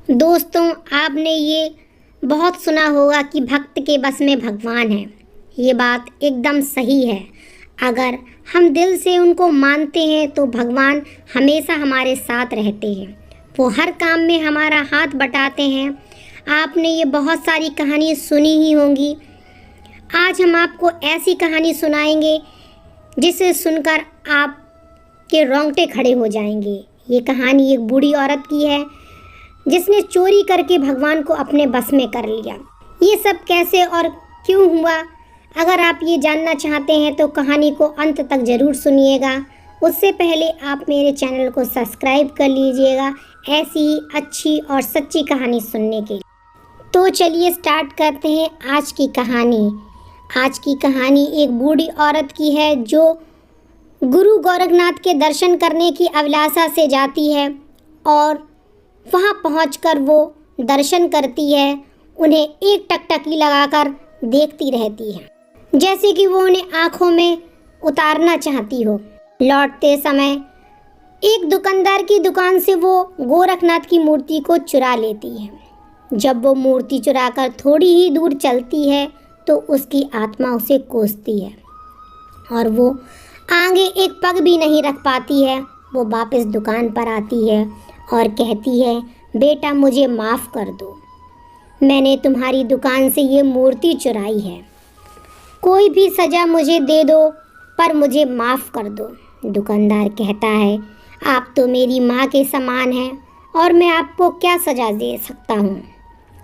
दोस्तों, आपने ये बहुत सुना होगा कि भक्त के बस में भगवान है। ये बात एकदम सही है। अगर हम दिल से उनको मानते हैं तो भगवान हमेशा हमारे साथ रहते हैं। वो हर काम में हमारा हाथ बटाते हैं। आपने ये बहुत सारी कहानी सुनी ही होंगी। आज हम आपको ऐसी कहानी सुनाएंगे जिसे सुनकर आपके रोंगटे खड़े हो जाएंगे। ये कहानी एक बूढ़ी औरत की है जिसने चोरी करके भगवान को अपने बस में कर लिया। ये सब कैसे और क्यों हुआ, अगर आप ये जानना चाहते हैं तो कहानी को अंत तक ज़रूर सुनिएगा। उससे पहले आप मेरे चैनल को सब्सक्राइब कर लीजिएगा ऐसी ही अच्छी और सच्ची कहानी सुनने के लिए। तो चलिए स्टार्ट करते हैं आज की कहानी। आज की कहानी एक बूढ़ी औरत की है जो गुरु गोरखनाथ के दर्शन करने की अभिलाषा से जाती है और वहाँ पहुंचकर वो दर्शन करती है। उन्हें एक टकटकी लगाकर देखती रहती है, जैसे कि वो उन्हें आँखों में उतारना चाहती हो। लौटते समय एक दुकानदार की दुकान से वो गोरखनाथ की मूर्ति को चुरा लेती है। जब वो मूर्ति चुराकर थोड़ी ही दूर चलती है तो उसकी आत्मा उसे कोसती है और वो आगे एक पग भी नहीं रख पाती है। वो वापस दुकान पर आती है और कहती है, बेटा मुझे माफ़ कर दो, मैंने तुम्हारी दुकान से ये मूर्ति चुराई है। कोई भी सज़ा मुझे दे दो पर मुझे माफ़ कर दो। दुकानदार कहता है, आप तो मेरी माँ के समान हैं और मैं आपको क्या सज़ा दे सकता हूँ।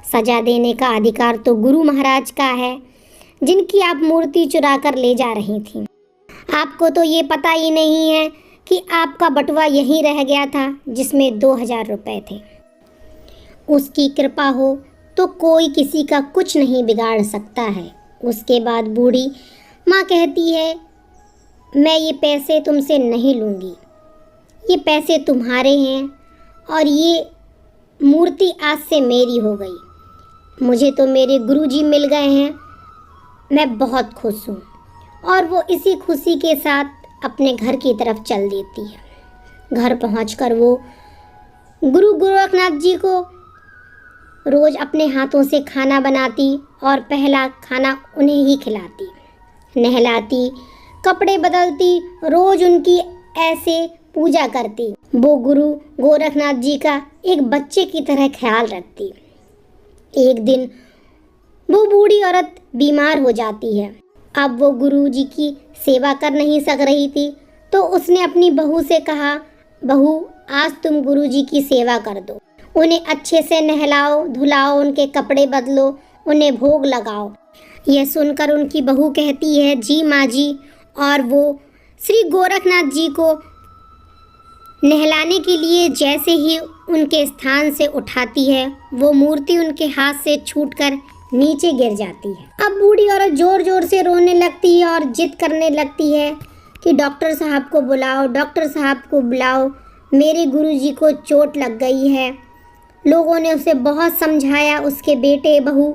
सज़ा देने का अधिकार तो गुरु महाराज का है जिनकी आप मूर्ति चुरा कर ले जा रही थी। आपको तो ये पता ही नहीं है कि आपका बटुआ यहीं रह गया था जिसमें 2000 रुपये थे। उसकी कृपा हो तो कोई किसी का कुछ नहीं बिगाड़ सकता है। उसके बाद बूढ़ी माँ कहती है, मैं ये पैसे तुमसे नहीं लूँगी, ये पैसे तुम्हारे हैं और ये मूर्ति आज से मेरी हो गई। मुझे तो मेरे गुरुजी मिल गए हैं, मैं बहुत खुश हूँ। और वो इसी खुशी के साथ अपने घर की तरफ चल देती है। घर पहुंचकर वो गुरु गोरखनाथ जी को रोज़ अपने हाथों से खाना बनाती और पहला खाना उन्हें ही खिलाती, नहलाती, कपड़े बदलती, रोज़ उनकी ऐसे पूजा करती। वो गुरु गोरखनाथ जी का एक बच्चे की तरह ख्याल रखती। एक दिन वो बूढ़ी औरत बीमार हो जाती है। अब वो गुरु जी की सेवा कर नहीं सक रही थी तो उसने अपनी बहू से कहा, बहू आज तुम गुरु जी की सेवा कर दो, उन्हें अच्छे से नहलाओ धुलाओ, उनके कपड़े बदलो, उन्हें भोग लगाओ। यह सुनकर उनकी बहू कहती है, जी माँ जी। और वो श्री गोरखनाथ जी को नहलाने के लिए जैसे ही उनके स्थान से उठाती है वो मूर्ति उनके हाथ से छूटकर नीचे गिर जाती है। अब बूढ़ी औरत जोर जोर से रोने लगती है और जिद करने लगती है कि डॉक्टर साहब को बुलाओ, डॉक्टर साहब को बुलाओ, मेरे गुरुजी को चोट लग गई है। लोगों ने उसे बहुत समझाया, उसके बेटे बहू,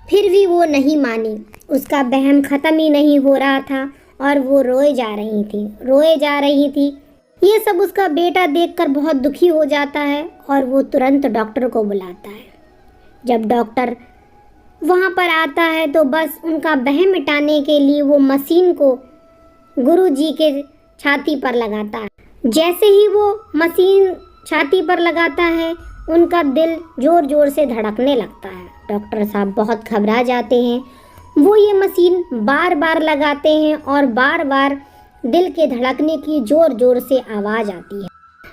फिर भी वो नहीं मानी। उसका वहम ख़त्म ही नहीं हो रहा था और वो रोए जा रही थी। ये सब उसका बेटा देखकर बहुत दुखी हो जाता है और वो तुरंत डॉक्टर को बुलाता है। जब डॉक्टर वहाँ पर आता है तो बस उनका वहम मिटाने के लिए वो मशीन को गुरु जी के छाती पर लगाता है। जैसे ही वो मशीन छाती पर लगाता है उनका दिल जोर जोर से धड़कने लगता है। डॉक्टर साहब बहुत घबरा जाते हैं। वो ये मशीन बार बार लगाते हैं और बार बार दिल के धड़कने की जोर जोर से आवाज़ आती है।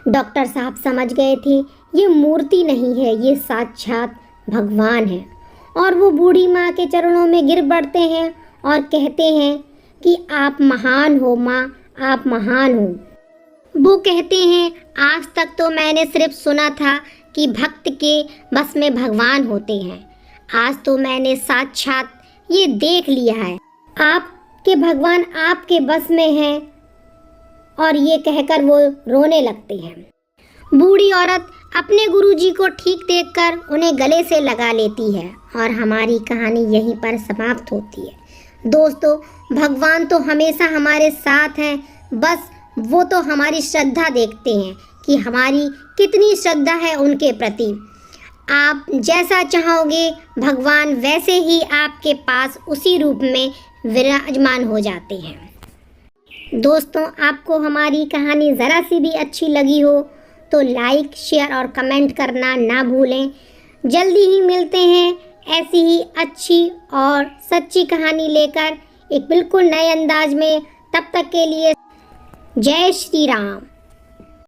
डॉक्टर साहब समझ गए थे ये मूर्ति नहीं है, ये साक्षात भगवान है। और वो बूढ़ी माँ के चरणों में गिर पड़ते हैं और कहते हैं कि आप महान हो माँ, आप महान हो। वो कहते हैं, आज तक तो मैंने सिर्फ सुना था कि भक्त के बस में भगवान होते हैं, आज तो मैंने साक्षात ये देख लिया है, आपके भगवान आपके बस में हैं। और ये कहकर वो रोने लगते हैं। बूढ़ी औरत अपने गुरुजी को ठीक देखकर उन्हें गले से लगा लेती है और हमारी कहानी यहीं पर समाप्त होती है। दोस्तों, भगवान तो हमेशा हमारे साथ हैं, बस वो तो हमारी श्रद्धा देखते हैं कि हमारी कितनी श्रद्धा है उनके प्रति। आप जैसा चाहोगे भगवान वैसे ही आपके पास उसी रूप में विराजमान हो जाते हैं। दोस्तों, आपको हमारी कहानी ज़रा सी भी अच्छी लगी हो तो लाइक, शेयर और कमेंट करना ना भूलें। जल्दी ही मिलते हैं ऐसी ही अच्छी और सच्ची कहानी लेकर एक बिल्कुल नए अंदाज में। तब तक के लिए जय श्री राम।